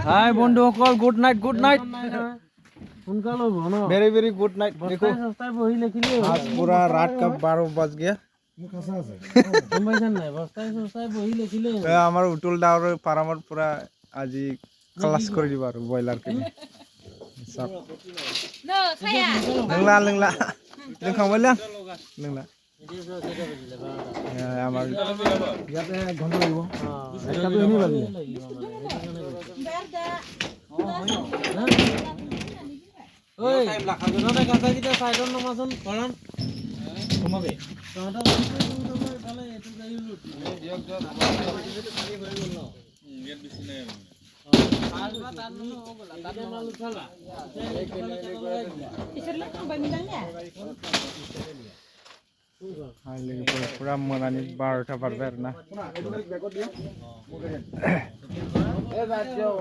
হাই বন্ধুসকল, good night, good night. সোনকালে হ'ব ন? Very very good night. देखो বস্তাই বহি লিখিলে आज पूरा रात का 12 बज गया। গম পাইছা নাই? বস্তাই বহি লিখিলে আমার উটুল ডাউর ফার্মর পুরা আজি ক্লাস করে দিব আর ব্রয়লার কে সব নংলা নংলা লোংখাंबायलै নংলা আমার ইয়াতে ঘন্টা লাগিব এটাতো এনি বালি ওই তহঁতে কাটাকিটা সাইডত নমাচোন কৰণ কমাবে তহঁতৰ ভালে এইটো গাড়ী লুটি দিয়ক দিয়ক খালি হৈ গ'ল ন ইয়াত বেছি নাই আৰু তাত নহয় হৈ গ'ল তাত মাল উঠালা পিছলৈ খাবাই মিলানে পুরা মোরানি 12টা বাজবে আর না এ বাদ দিও